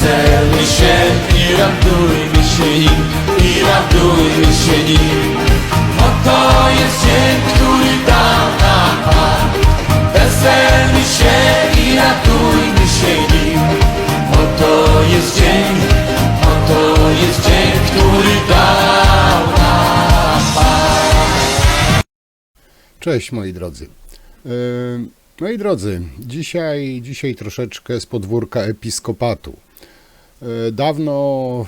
weselmy się i radujmy się nim, i radujmy się nim. Oto jest dzień, który dał nam Pan. Weselmy się i radujmy się nim. Oto jest dzień, który dał nam Pan. Cześć moi drodzy. Moi drodzy, dzisiaj troszeczkę z podwórka episkopatu. Dawno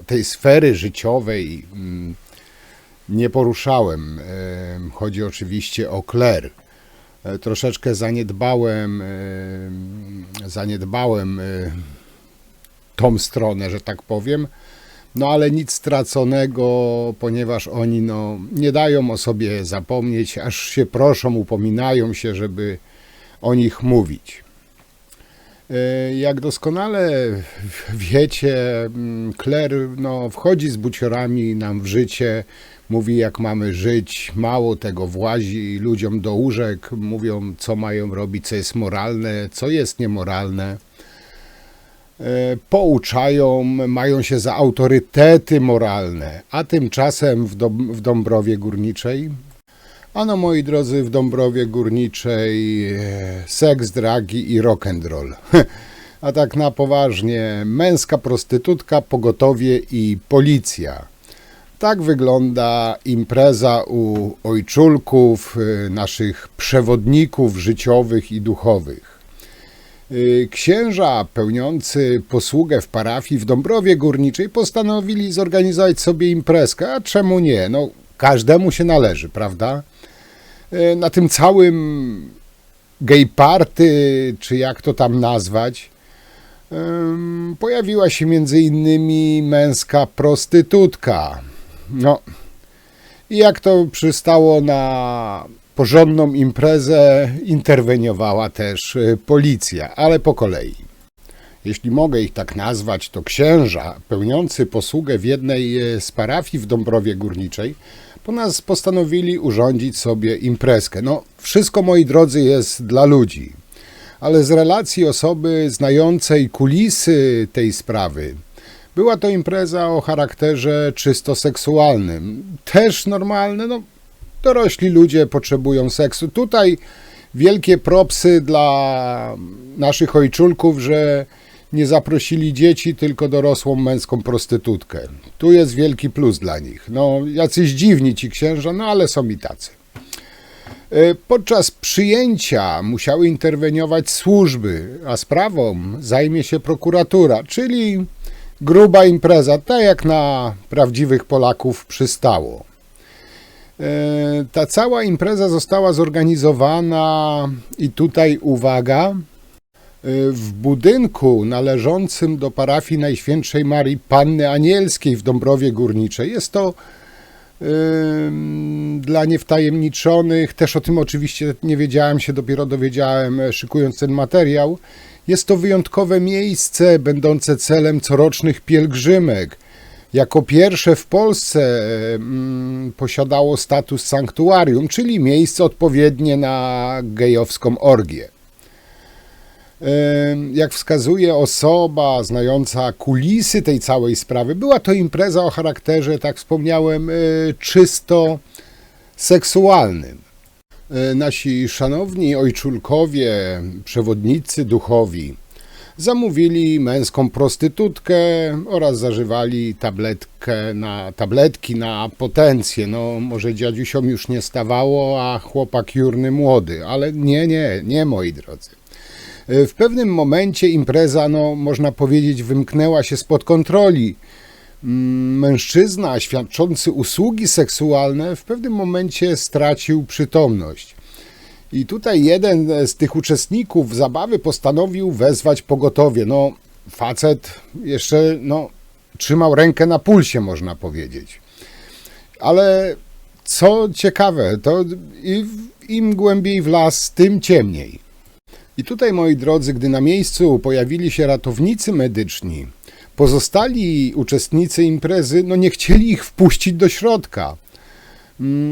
tej sfery życiowej nie poruszałem. Chodzi oczywiście o kler. Troszeczkę zaniedbałem tą stronę, że tak powiem. No ale nic straconego, ponieważ oni nie dają o sobie zapomnieć, aż się proszą, upominają się, żeby o nich mówić. Jak doskonale wiecie, kler wchodzi z buciorami nam w życie, mówi jak mamy żyć, mało tego, włazi ludziom do łóżek, mówią co mają robić, co jest moralne, co jest niemoralne. Pouczają, mają się za autorytety moralne, a tymczasem w Dąbrowie Górniczej, moi drodzy, w Dąbrowie Górniczej seks, dragi i rock'n'roll. A tak na poważnie, męska prostytutka, pogotowie i policja. Tak wygląda impreza u ojczulków, naszych przewodników życiowych i duchowych. Księża pełniący posługę w parafii w Dąbrowie Górniczej postanowili zorganizować sobie imprezkę, a czemu nie? Każdemu się należy, prawda? Na tym całym gay party, czy jak to tam nazwać, pojawiła się między innymi męska prostytutka. I jak to przystało na porządną imprezę, interweniowała też policja, ale po kolei. Jeśli mogę ich tak nazwać, to księża pełniący posługę w jednej z parafii w Dąbrowie Górniczej postanowili urządzić sobie imprezkę. Wszystko, moi drodzy, jest dla ludzi, ale z relacji osoby znającej kulisy tej sprawy, była to impreza o charakterze czysto seksualnym. Też normalne, dorośli ludzie potrzebują seksu. Tutaj wielkie propsy dla naszych ojczulków, że nie zaprosili dzieci, tylko dorosłą męską prostytutkę. Tu jest wielki plus dla nich. Jacyś dziwni ci księża, ale są i tacy. Podczas przyjęcia musiały interweniować służby, a sprawą zajmie się prokuratura, czyli gruba impreza, tak jak na prawdziwych Polaków przystało. Ta cała impreza została zorganizowana i tutaj uwaga, w budynku należącym do parafii Najświętszej Marii Panny Anielskiej w Dąbrowie Górniczej. Jest to dla niewtajemniczonych, też o tym oczywiście nie wiedziałem, się dopiero dowiedziałem, szykując ten materiał. Jest to wyjątkowe miejsce będące celem corocznych pielgrzymek. Jako pierwsze w Polsce posiadało status sanktuarium, czyli miejsce odpowiednie na gejowską orgię. Jak wskazuje osoba znająca kulisy tej całej sprawy, była to impreza o charakterze, tak wspomniałem, czysto seksualnym. Nasi szanowni ojczulkowie, przewodnicy duchowi zamówili męską prostytutkę oraz zażywali tabletki na potencję. Może dziadusiom już nie stawało, a chłopak jurny młody, ale nie moi drodzy. W pewnym momencie impreza, można powiedzieć, wymknęła się spod kontroli. Mężczyzna świadczący usługi seksualne w pewnym momencie stracił przytomność. I tutaj jeden z tych uczestników zabawy postanowił wezwać pogotowie. Facet jeszcze, trzymał rękę na pulsie, można powiedzieć. Ale co ciekawe, to im głębiej w las, tym ciemniej. I tutaj, moi drodzy, gdy na miejscu pojawili się ratownicy medyczni, pozostali uczestnicy imprezy nie chcieli ich wpuścić do środka.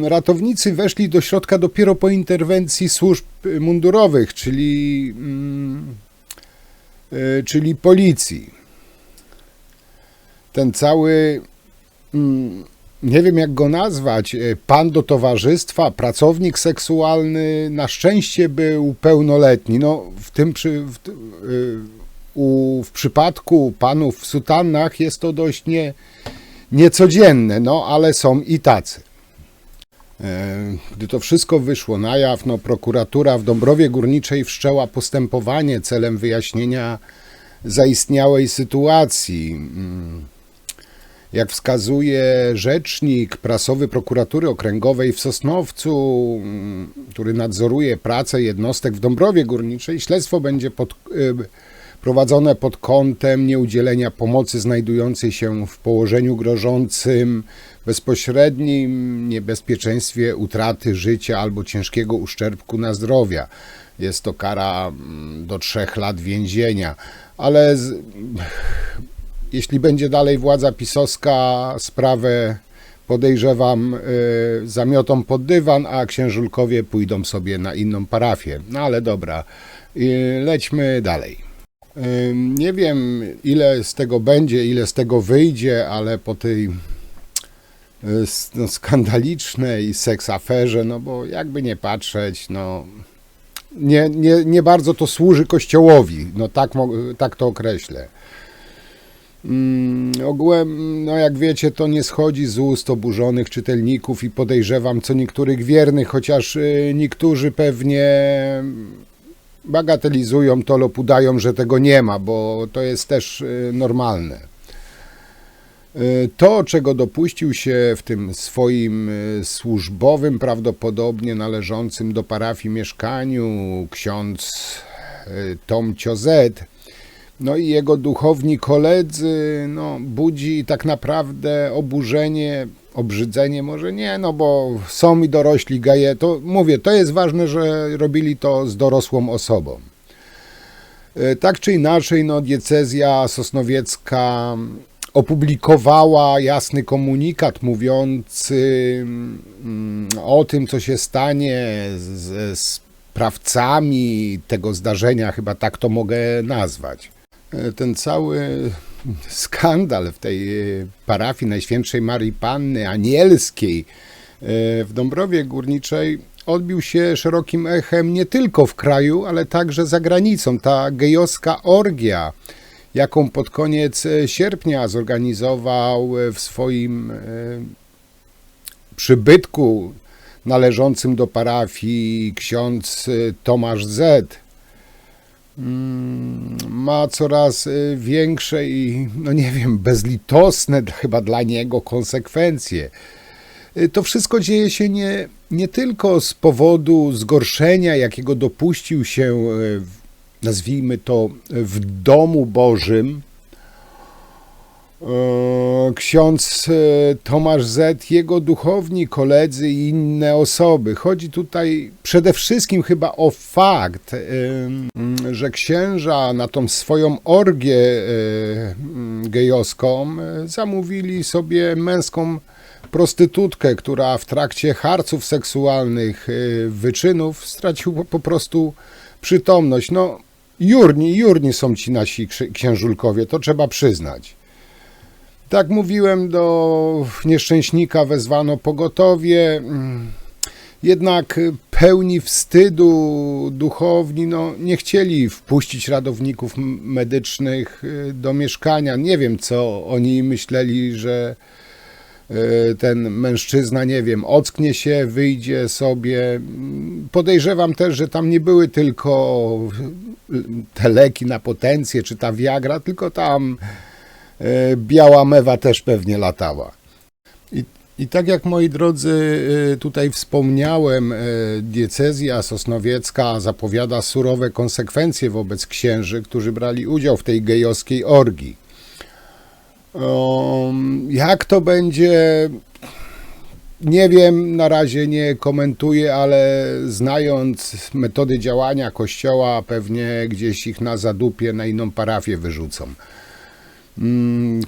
Ratownicy weszli do środka dopiero po interwencji służb mundurowych, czyli czyli policji. Ten cały, nie wiem jak go nazwać, pan do towarzystwa, pracownik seksualny, na szczęście był pełnoletni. No, w przypadku panów w sutannach jest to dość niecodzienne, no ale są i tacy. Gdy to wszystko wyszło na jaw, no, prokuratura w Dąbrowie Górniczej wszczęła postępowanie celem wyjaśnienia zaistniałej sytuacji. Jak wskazuje rzecznik prasowy prokuratury okręgowej w Sosnowcu, który nadzoruje pracę jednostek w Dąbrowie Górniczej, śledztwo będzie prowadzone pod kątem nieudzielenia pomocy znajdującej się w położeniu grożącym bezpośrednim niebezpieczeństwie utraty życia albo ciężkiego uszczerbku na zdrowia. Jest to kara do 3 lat więzienia, ale jeśli będzie dalej władza pisowska, sprawę podejrzewam zamiotą pod dywan, a księżulkowie pójdą sobie na inną parafię. No ale dobra, lećmy dalej. Nie wiem, ile z tego będzie, ile z tego wyjdzie, ale po tej skandalicznej seksaferze, no bo jakby nie patrzeć, no nie bardzo to służy Kościołowi, no tak to określę. Ogółem, no jak wiecie, to nie schodzi z ust oburzonych czytelników i podejrzewam co niektórych wiernych, chociaż niektórzy pewnie bagatelizują to lub udają, że tego nie ma, bo to jest też normalne. To, czego dopuścił się w tym swoim służbowym, prawdopodobnie należącym do parafii mieszkaniu ksiądz Tomcio Z., no i jego duchowni koledzy, no, budzi tak naprawdę oburzenie, obrzydzenie może nie, no bo są i dorośli geje, to mówię, to jest ważne, że robili to z dorosłą osobą. Tak czy inaczej, no, diecezja sosnowiecka opublikowała jasny komunikat mówiący o tym, co się stanie ze sprawcami tego zdarzenia, chyba tak to mogę nazwać. Ten cały skandal w tej parafii Najświętszej Marii Panny Anielskiej w Dąbrowie Górniczej odbił się szerokim echem nie tylko w kraju, ale także za granicą. Ta gejowska orgia, jaką pod koniec sierpnia zorganizował w swoim przybytku należącym do parafii ksiądz Tomasz Z., ma coraz większe i, no nie wiem, bezlitosne chyba dla niego konsekwencje. To wszystko dzieje się nie tylko z powodu zgorszenia, jakiego dopuścił się, nazwijmy to, w domu Bożym ksiądz Tomasz Z., jego duchowni, koledzy i inne osoby. Chodzi tutaj przede wszystkim chyba o fakt, że księża na tą swoją orgię gejowską zamówili sobie męską prostytutkę, która w trakcie harców seksualnych, wyczynów straciła po prostu przytomność. No, jurni są ci nasi księżulkowie, to trzeba przyznać. Tak mówiłem, do nieszczęśnika wezwano pogotowie, jednak pełni wstydu duchowni nie chcieli wpuścić ratowników medycznych do mieszkania. Nie wiem, co oni myśleli, że ten mężczyzna, nie wiem, ocknie się, wyjdzie sobie. Podejrzewam też, że tam nie były tylko te leki na potencję czy ta Viagra, tylko tam biała mewa też pewnie latała. I tak jak, moi drodzy, tutaj wspomniałem, diecezja sosnowiecka zapowiada surowe konsekwencje wobec księży, którzy brali udział w tej gejowskiej orgii. Jak to będzie, nie wiem, na razie nie komentuję, ale znając metody działania Kościoła, pewnie gdzieś ich na zadupie, na inną parafię wyrzucą.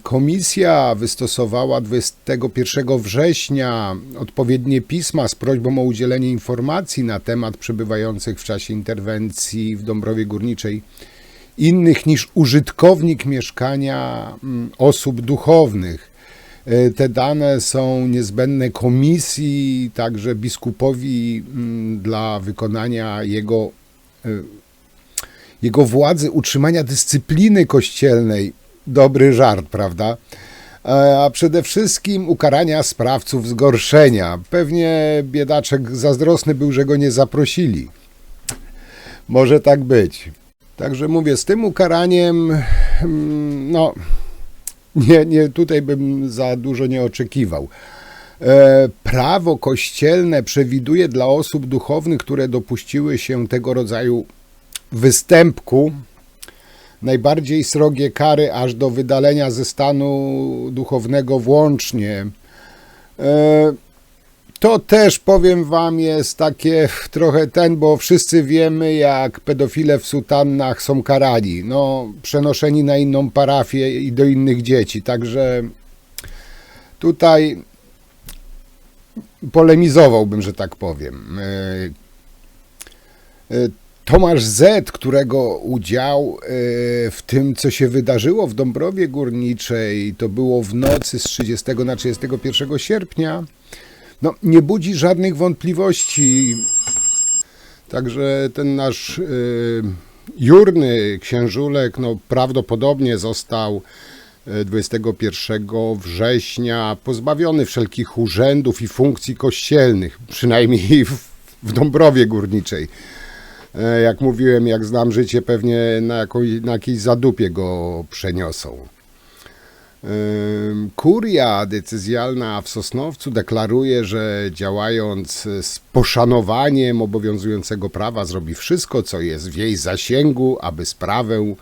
Komisja wystosowała 21 września odpowiednie pisma z prośbą o udzielenie informacji na temat przebywających w czasie interwencji w Dąbrowie Górniczej innych niż użytkownik mieszkania osób duchownych. Te dane są niezbędne komisji, także biskupowi dla wykonania jego władzy, utrzymania dyscypliny kościelnej. Dobry żart, prawda? A przede wszystkim ukarania sprawców zgorszenia. Pewnie biedaczek zazdrosny był, że go nie zaprosili. Może tak być. Także mówię, z tym ukaraniem, no, nie, tutaj bym za dużo nie oczekiwał. Prawo kościelne przewiduje dla osób duchownych, które dopuściły się tego rodzaju występku, najbardziej srogie kary aż do wydalenia ze stanu duchownego włącznie. To też, powiem wam, jest takie trochę bo wszyscy wiemy, jak pedofile w sutannach są karani. No, przenoszeni na inną parafię i do innych dzieci. Także tutaj polemizowałbym, że tak powiem. Tomasz Z., którego udział w tym, co się wydarzyło w Dąbrowie Górniczej, to było w nocy z 30 na 31 sierpnia, no, nie budzi żadnych wątpliwości. Także ten nasz jurny księżulek no, prawdopodobnie został 21 września pozbawiony wszelkich urzędów i funkcji kościelnych, przynajmniej w Dąbrowie Górniczej. Jak mówiłem, jak znam życie, pewnie na jakiejś zadupie go przeniosą. Kuria decyzjalna w Sosnowcu deklaruje, że działając z poszanowaniem obowiązującego prawa zrobi wszystko, co jest w jej zasięgu, aby sprawę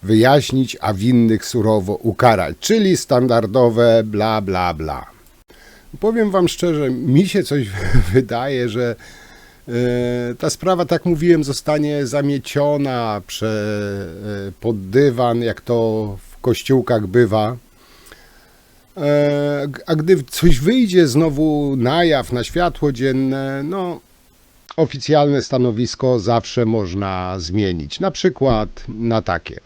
wyjaśnić, a winnych surowo ukarać, czyli standardowe bla bla bla. Powiem wam szczerze, mi się coś wydaje, że ta sprawa, tak mówiłem, zostanie zamieciona pod dywan, jak to w kościółkach bywa. A gdy coś wyjdzie znowu na jaw, na światło dzienne, no oficjalne stanowisko zawsze można zmienić. Na przykład na takie.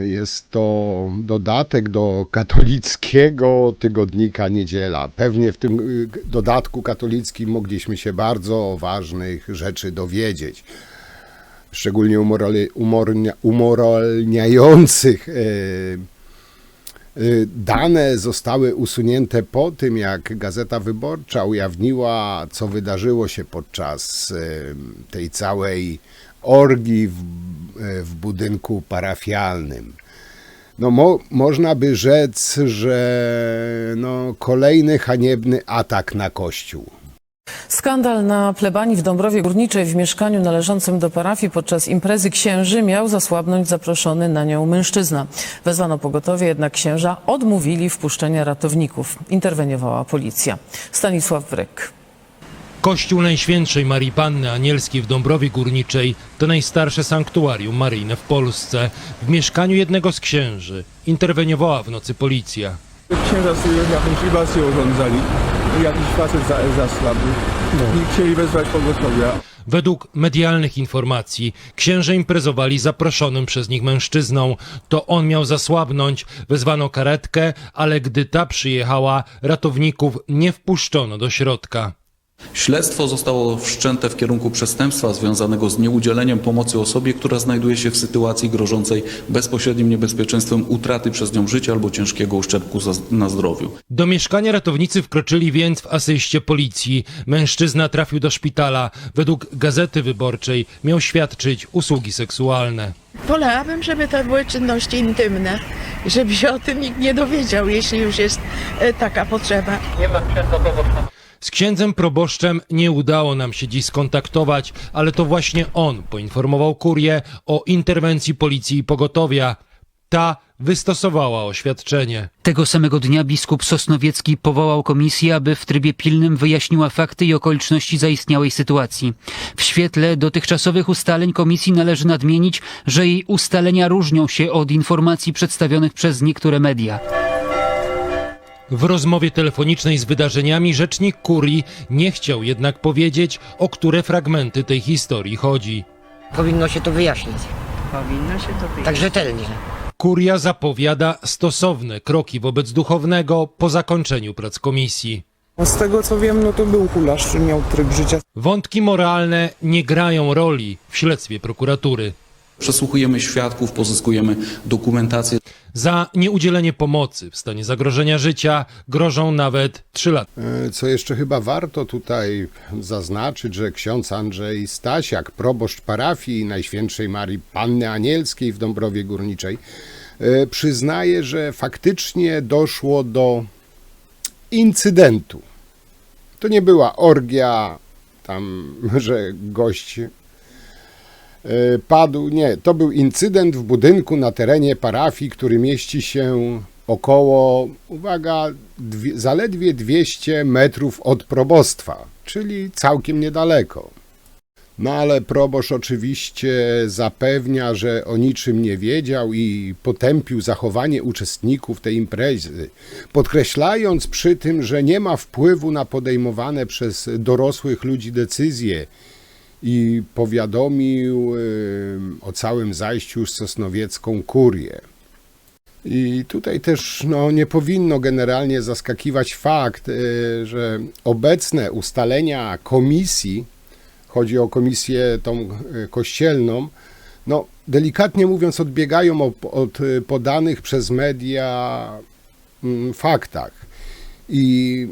Jest to dodatek do katolickiego tygodnika Niedziela. Pewnie w tym dodatku katolickim mogliśmy się bardzo ważnych rzeczy dowiedzieć. Szczególnie umoralniających. Dane zostały usunięte po tym, jak Gazeta Wyborcza ujawniła, co wydarzyło się podczas tej całej orgii w budynku parafialnym. No, można by rzec, że no, kolejny haniebny atak na Kościół. Skandal na plebanii w Dąbrowie Górniczej w mieszkaniu należącym do parafii podczas imprezy księży miał zasłabnąć zaproszony na nią mężczyzna. Wezwano pogotowie, jednak księża odmówili wpuszczenia ratowników. Interweniowała policja. Stanisław Wryk. Kościół Najświętszej Marii Panny Anielskiej w Dąbrowie Górniczej to najstarsze sanktuarium maryjne w Polsce. W mieszkaniu jednego z księży interweniowała w nocy policja. Księża sobie jakąś libację urządzali. Jakiś facet zasłabł. I chcieli wezwać pogotowia. Według medialnych informacji księże imprezowali z zaproszonym przez nich mężczyzną. To on miał zasłabnąć, wezwano karetkę, ale gdy ta przyjechała, ratowników nie wpuszczono do środka. Śledztwo zostało wszczęte w kierunku przestępstwa związanego z nieudzieleniem pomocy osobie, która znajduje się w sytuacji grożącej bezpośrednim niebezpieczeństwem utraty przez nią życia albo ciężkiego uszczerbku na zdrowiu. Do mieszkania ratownicy wkroczyli więc w asyście policji. Mężczyzna trafił do szpitala. Według Gazety Wyborczej miał świadczyć usługi seksualne. Wolałabym, żeby to były czynności intymne, żeby się o tym nikt nie dowiedział, jeśli już jest taka potrzeba. Z księdzem proboszczem nie udało nam się dziś skontaktować, ale to właśnie on poinformował kurię o interwencji policji i pogotowia. Ta wystosowała oświadczenie. Tego samego dnia biskup Sosnowiecki powołał komisję, aby w trybie pilnym wyjaśniła fakty i okoliczności zaistniałej sytuacji. W świetle dotychczasowych ustaleń komisji należy nadmienić, że jej ustalenia różnią się od informacji przedstawionych przez niektóre media. W rozmowie telefonicznej z wydarzeniami rzecznik kurii nie chciał jednak powiedzieć, o które fragmenty tej historii chodzi. Powinno się to wyjaśnić. Powinno się to wyjaśnić. Tak rzetelnie. Kuria zapowiada stosowne kroki wobec duchownego po zakończeniu prac komisji. Z tego co wiem, no to był hulaszczy, miał tryb życia. Wątki moralne nie grają roli w śledztwie prokuratury. Przesłuchujemy świadków, pozyskujemy dokumentację. Za nieudzielenie pomocy w stanie zagrożenia życia grożą nawet 3 lata. Co jeszcze chyba warto tutaj zaznaczyć, że ksiądz Andrzej Stasiak, proboszcz parafii Najświętszej Marii Panny Anielskiej w Dąbrowie Górniczej, przyznaje, że faktycznie doszło do incydentu. To nie była orgia, tam, że gość padł. Nie, to był incydent w budynku na terenie parafii, który mieści się około, uwaga, zaledwie 200 metrów od probostwa, czyli całkiem niedaleko. No ale proboszcz oczywiście zapewnia, że o niczym nie wiedział i potępił zachowanie uczestników tej imprezy, podkreślając przy tym, że nie ma wpływu na podejmowane przez dorosłych ludzi decyzje, i powiadomił o całym zajściu z sosnowiecką kurię. I tutaj też nie powinno generalnie zaskakiwać fakt, że obecne ustalenia komisji, chodzi o komisję tą kościelną, delikatnie mówiąc odbiegają od podanych przez media faktach. I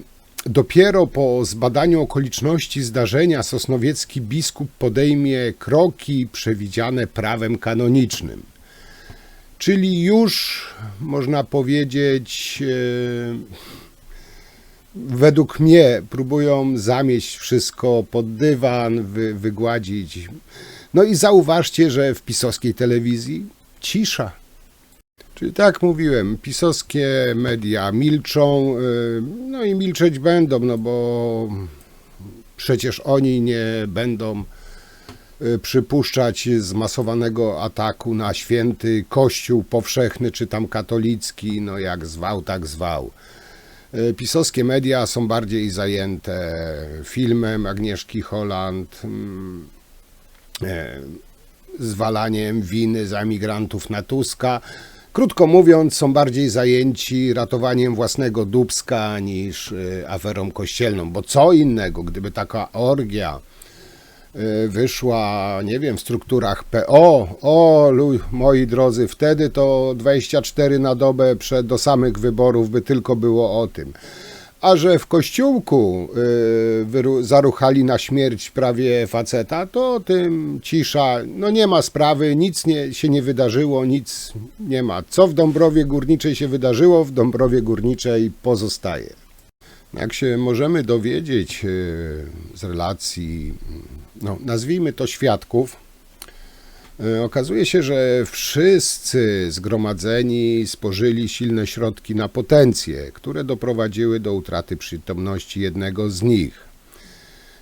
dopiero po zbadaniu okoliczności zdarzenia sosnowiecki biskup podejmie kroki przewidziane prawem kanonicznym. Czyli już, można powiedzieć, według mnie próbują zamieść wszystko pod dywan, wygładzić. No i zauważcie, że w pisowskiej telewizji cisza. Czyli tak jak mówiłem, pisowskie media milczą, no i milczeć będą, bo przecież oni nie będą przypuszczać zmasowanego ataku na święty Kościół powszechny czy tam katolicki, jak zwał, tak zwał. Pisowskie media są bardziej zajęte filmem Agnieszki Holland, zwalaniem winy za migrantów na Tuska. Krótko mówiąc, są bardziej zajęci ratowaniem własnego dupska niż aferą kościelną, bo co innego, gdyby taka orgia wyszła, nie wiem, w strukturach PO, moi drodzy, wtedy to 24 na dobę do samych wyborów by tylko było o tym. A że w kościółku zaruchali na śmierć prawie faceta, to o tym cisza, nie ma sprawy, nic się nie wydarzyło, nic nie ma. Co w Dąbrowie Górniczej się wydarzyło, w Dąbrowie Górniczej pozostaje. Jak się możemy dowiedzieć z relacji, nazwijmy to świadków, okazuje się, że wszyscy zgromadzeni spożyli silne środki na potencję, które doprowadziły do utraty przytomności jednego z nich.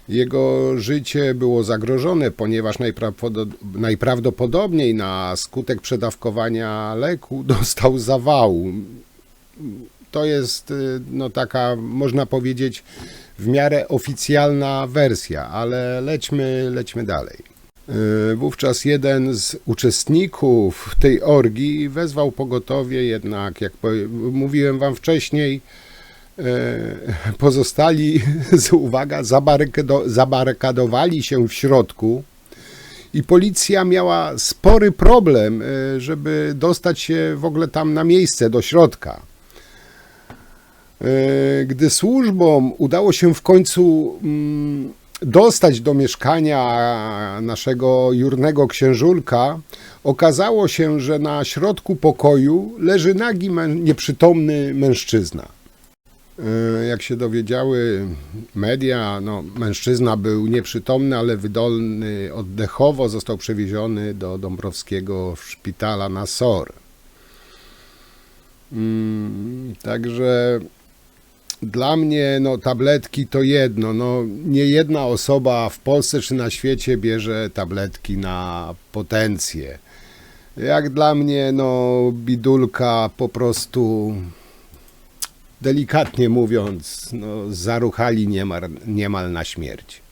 Jego życie było zagrożone, ponieważ najprawdopodobniej na skutek przedawkowania leku dostał zawału. To jest taka, można powiedzieć, w miarę oficjalna wersja, ale lećmy dalej. Wówczas jeden z uczestników tej orgii wezwał pogotowie, jednak jak mówiłem wam wcześniej, pozostali, uwaga, zabarykadowali się w środku i policja miała spory problem, żeby dostać się w ogóle tam na miejsce, do środka. Gdy służbom udało się w końcu dostać do mieszkania naszego jurnego księżulka, okazało się, że na środku pokoju leży nagi, nieprzytomny mężczyzna. Jak się dowiedziały media, mężczyzna był nieprzytomny, ale wydolny oddechowo, został przewieziony do dąbrowskiego szpitala na SOR. Także dla mnie tabletki to jedno. Nie jedna osoba w Polsce czy na świecie bierze tabletki na potencję. Jak dla mnie bidulka po prostu, delikatnie mówiąc, zaruchali niemal na śmierć.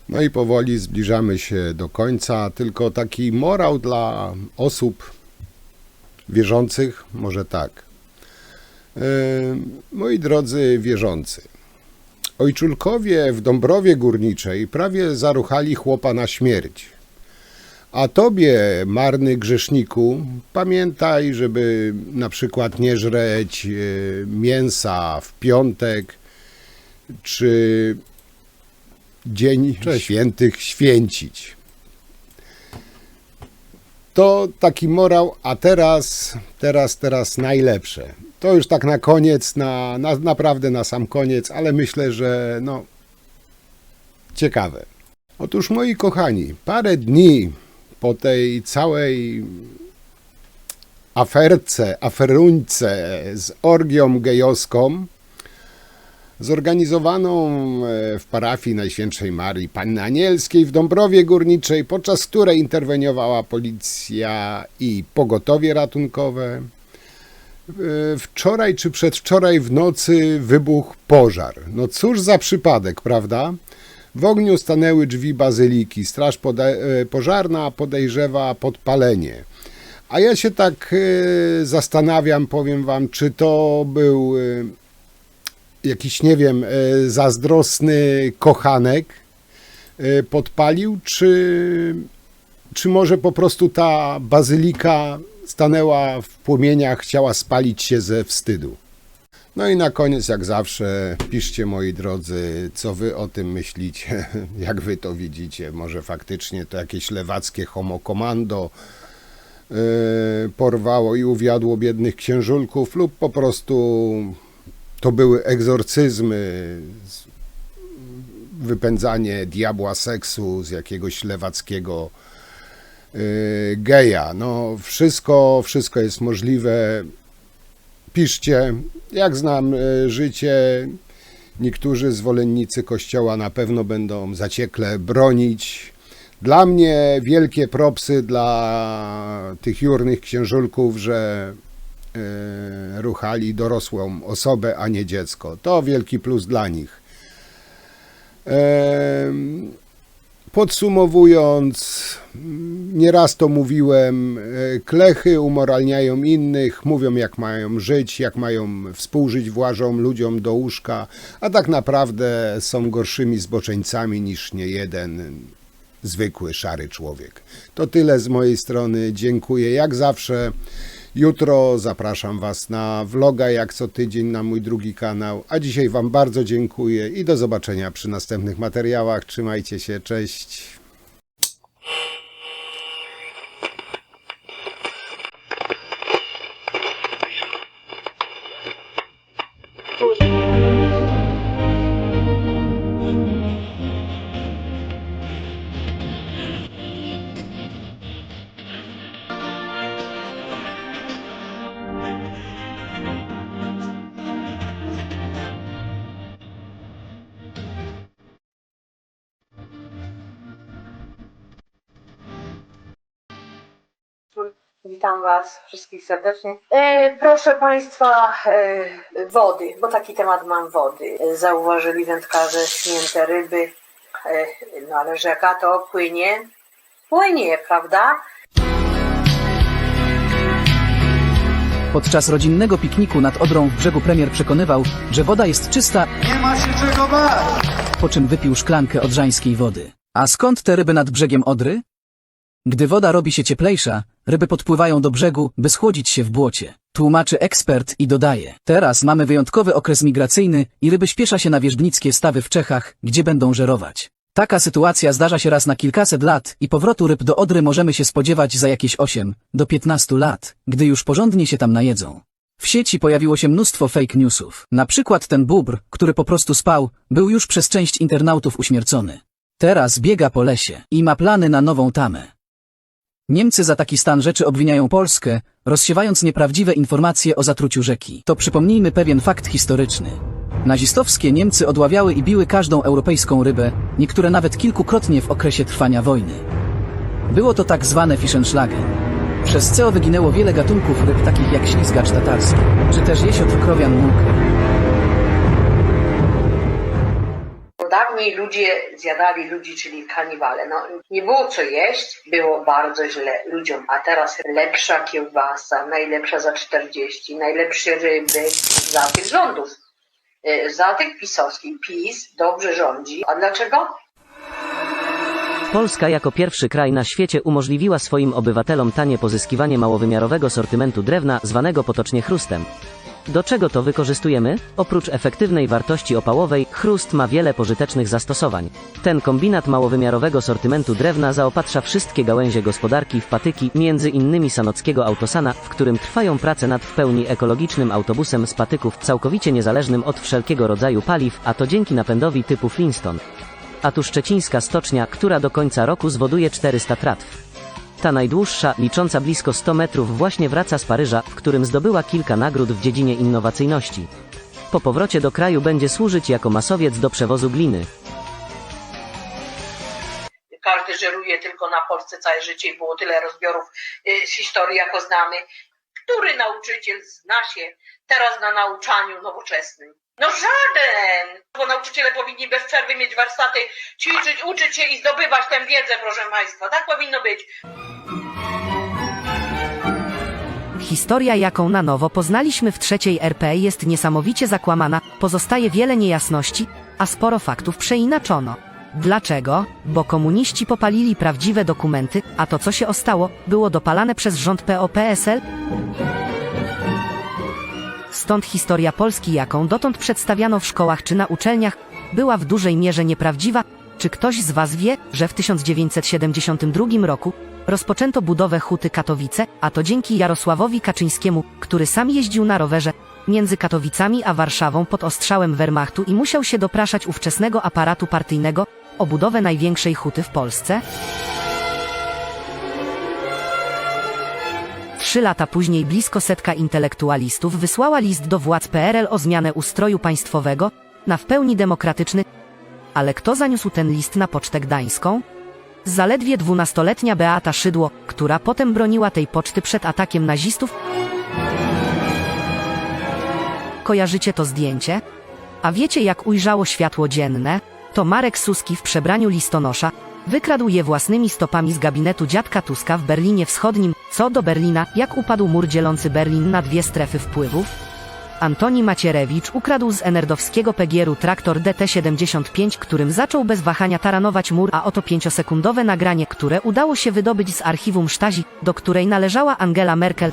No i powoli zbliżamy się do końca, tylko taki morał dla osób wierzących, może tak. Moi drodzy wierzący, ojczulkowie w Dąbrowie Górniczej prawie zaruchali chłopa na śmierć. A tobie, marny grzeszniku, pamiętaj, żeby na przykład nie żreć mięsa w piątek, czy Dzień Świętych święcić. To taki morał, a teraz najlepsze. To już tak na koniec, naprawdę na sam koniec, ale myślę, że ciekawe. Otóż moi kochani, parę dni po tej całej aferuńce z orgią gejowską, zorganizowaną w parafii Najświętszej Marii Panny Anielskiej w Dąbrowie Górniczej, podczas której interweniowała policja i pogotowie ratunkowe. Wczoraj czy przedwczoraj w nocy wybuchł pożar. Cóż za przypadek, prawda? W ogniu stanęły drzwi bazyliki. Straż pożarna podejrzewa podpalenie. A ja się tak zastanawiam, powiem wam, czy to był jakiś, nie wiem, zazdrosny kochanek podpalił, czy może po prostu ta bazylika stanęła w płomieniach, chciała spalić się ze wstydu. No i na koniec, jak zawsze, piszcie, moi drodzy, co wy o tym myślicie, jak wy to widzicie. Może faktycznie to jakieś lewackie homokomando porwało i uwiadło biednych księżulków, lub po prostu to były egzorcyzmy, wypędzanie diabła seksu z jakiegoś lewackiego geja. Wszystko jest możliwe. Piszcie, jak znam życie, niektórzy zwolennicy Kościoła na pewno będą zaciekle bronić. Dla mnie wielkie propsy dla tych jurnych księżulków, że ruchali dorosłą osobę, a nie dziecko. To wielki plus dla nich. Podsumowując, nieraz to mówiłem, klechy umoralniają innych, mówią jak mają żyć, jak mają współżyć włażom, ludziom do łóżka, a tak naprawdę są gorszymi zboczeńcami niż niejeden zwykły, szary człowiek. To tyle z mojej strony. Dziękuję jak zawsze. Jutro zapraszam was na vloga, jak co tydzień, na mój drugi kanał. A dzisiaj wam bardzo dziękuję i do zobaczenia przy następnych materiałach. Trzymajcie się, cześć. Witam Was wszystkich serdecznie. Proszę Państwa, wody, bo taki temat mam, wody. Zauważyli wędkarze śnięte ryby, ale rzeka to płynie, prawda? Podczas rodzinnego pikniku nad Odrą w Brzegu premier przekonywał, że woda jest czysta, Nie ma się czego bać! po czym wypił szklankę odrzańskiej wody. A skąd te ryby nad brzegiem Odry? Gdy woda robi się cieplejsza, ryby podpływają do brzegu, by schłodzić się w błocie. Tłumaczy ekspert i dodaje. Teraz mamy wyjątkowy okres migracyjny i ryby śpiesza się na wierzbnickie stawy w Czechach, gdzie będą żerować. Taka sytuacja zdarza się raz na kilkaset lat i powrotu ryb do Odry możemy się spodziewać za jakieś 8 do 15 lat, gdy już porządnie się tam najedzą. W sieci pojawiło się mnóstwo fake newsów. Na przykład ten bóbr, który po prostu spał, był już przez część internautów uśmiercony. Teraz biega po lesie i ma plany na nową tamę. Niemcy za taki stan rzeczy obwiniają Polskę, rozsiewając nieprawdziwe informacje o zatruciu rzeki. To przypomnijmy pewien fakt historyczny. Nazistowskie Niemcy odławiały i biły każdą europejską rybę, niektóre nawet kilkukrotnie w okresie trwania wojny. Było to tak zwane Fischenschlagen. Przez CO wyginęło wiele gatunków ryb takich jak ślizgacz tatarski, czy też jesiotr krowian mulker. Dawniej ludzie zjadali ludzi, czyli kanibale. No, nie było co jeść, było bardzo źle ludziom. A teraz lepsza kiełbasa, najlepsza za 40, najlepsze ryby za tych rządów. Za tych pisowskich. PiS dobrze rządzi. A dlaczego? Polska jako pierwszy kraj na świecie umożliwiła swoim obywatelom tanie pozyskiwanie małowymiarowego sortymentu drewna, zwanego potocznie chrustem. Do czego to wykorzystujemy? Oprócz efektywnej wartości opałowej, chrust ma wiele pożytecznych zastosowań. Ten kombinat małowymiarowego sortymentu drewna zaopatrza wszystkie gałęzie gospodarki w patyki, między innymi sanockiego Autosana, w którym trwają prace nad w pełni ekologicznym autobusem z patyków, całkowicie niezależnym od wszelkiego rodzaju paliw, a to dzięki napędowi typu Flintstone. A tu szczecińska stocznia, która do końca roku zwoduje 400 tratw. Ta najdłuższa, licząca blisko 100 metrów, właśnie wraca z Paryża, w którym zdobyła kilka nagród w dziedzinie innowacyjności. Po powrocie do kraju będzie służyć jako masowiec do przewozu gliny. Każdy żeruje tylko na Polsce całe życie i było tyle rozbiorów z historii, jako znamy. Który nauczyciel zna się teraz na nauczaniu nowoczesnym? No żaden! Bo nauczyciele powinni bez przerwy mieć warsztaty, ćwiczyć, uczyć się i zdobywać tę wiedzę, proszę Państwa. Tak powinno być. Historia, jaką na nowo poznaliśmy w III RP, jest niesamowicie zakłamana, pozostaje wiele niejasności, a sporo faktów przeinaczono. Dlaczego? Bo komuniści popalili prawdziwe dokumenty, a to, co się ostało, było dopalane przez rząd PO-PSL? Stąd historia Polski, jaką dotąd przedstawiano w szkołach czy na uczelniach, była w dużej mierze nieprawdziwa. Czy ktoś z Was wie, że w 1972 roku rozpoczęto budowę huty Katowice, a to dzięki Jarosławowi Kaczyńskiemu, który sam jeździł na rowerze między Katowicami a Warszawą pod ostrzałem Wehrmachtu i musiał się dopraszać ówczesnego aparatu partyjnego o budowę największej huty w Polsce? 3 lata później blisko 100 intelektualistów wysłała list do władz PRL o zmianę ustroju państwowego na w pełni demokratyczny. Ale kto zaniósł ten list na Pocztę Gdańską? Zaledwie 12-letnia Beata Szydło, która potem broniła tej poczty przed atakiem nazistów. Kojarzycie to zdjęcie? A wiecie, jak ujrzało światło dzienne? To Marek Suski w przebraniu listonosza wykradł je własnymi stopami z gabinetu dziadka Tuska w Berlinie Wschodnim. Co do Berlina, jak upadł mur dzielący Berlin na 2 strefy wpływów? Antoni Macierewicz ukradł z enerdowskiego PGR-u traktor DT-75, którym zaczął bez wahania taranować mur, a oto 5-sekundowe nagranie, które udało się wydobyć z archiwum Stasi, do której należała Angela Merkel.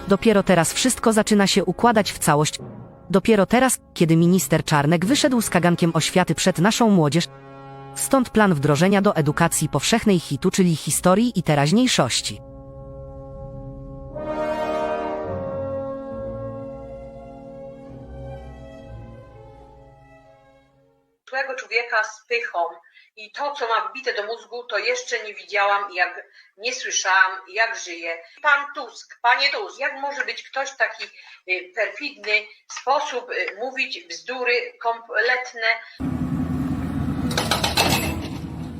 Dopiero teraz wszystko zaczyna się układać w całość. Dopiero teraz, kiedy minister Czarnek wyszedł z kagankiem oświaty przed naszą młodzież. Stąd plan wdrożenia do edukacji powszechnej HIT-u, czyli historii i teraźniejszości. Złego człowieka z pychą i to, co ma wbite do mózgu, to jeszcze nie widziałam, jak nie słyszałam, jak żyje. Pan Tusk, panie Tusk, jak może być ktoś w taki perfidny sposób mówić bzdury kompletne?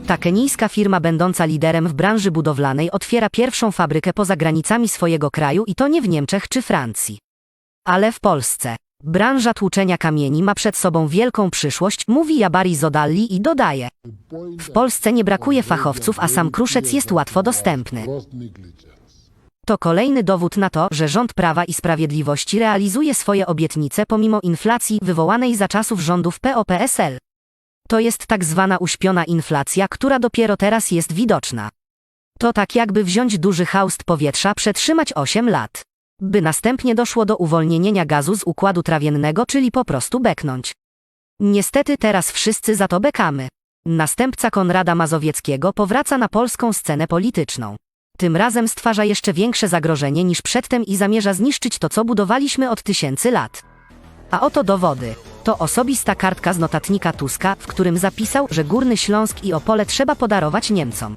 Ta kenijska firma będąca liderem w branży budowlanej otwiera pierwszą fabrykę poza granicami swojego kraju i to nie w Niemczech czy Francji, ale w Polsce. Branża tłuczenia kamieni ma przed sobą wielką przyszłość, mówi Jabari Zodalli i dodaje: w Polsce nie brakuje fachowców, a sam kruszec jest łatwo dostępny. To kolejny dowód na to, że rząd Prawa i Sprawiedliwości realizuje swoje obietnice pomimo inflacji wywołanej za czasów rządów PO-PSL. To jest tak zwana uśpiona inflacja, która dopiero teraz jest widoczna. To tak jakby wziąć duży haust powietrza, przetrzymać 8 lat. By następnie doszło do uwolnienia gazu z układu trawiennego, czyli po prostu beknąć. Niestety teraz wszyscy za to bekamy. Następca Konrada Mazowieckiego powraca na polską scenę polityczną. Tym razem stwarza jeszcze większe zagrożenie niż przedtem i zamierza zniszczyć to, co budowaliśmy od 1000 lat. A oto dowody. To osobista kartka z notatnika Tuska, w którym zapisał, że Górny Śląsk i Opole trzeba podarować Niemcom.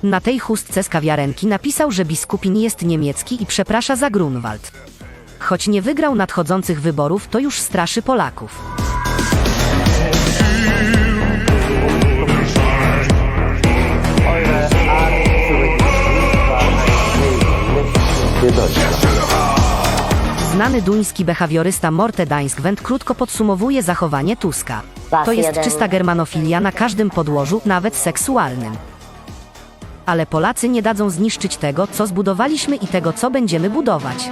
Na tej chustce z kawiarenki napisał, że biskupin jest niemiecki i przeprasza za Grunwald. Choć nie wygrał nadchodzących wyborów, to już straszy Polaków. Znany duński behawiorysta Morten Dansgvent krótko podsumowuje zachowanie Tuska. To jest czysta germanofilia na każdym podłożu, nawet seksualnym. Ale Polacy nie dadzą zniszczyć tego, co zbudowaliśmy i tego, co będziemy budować.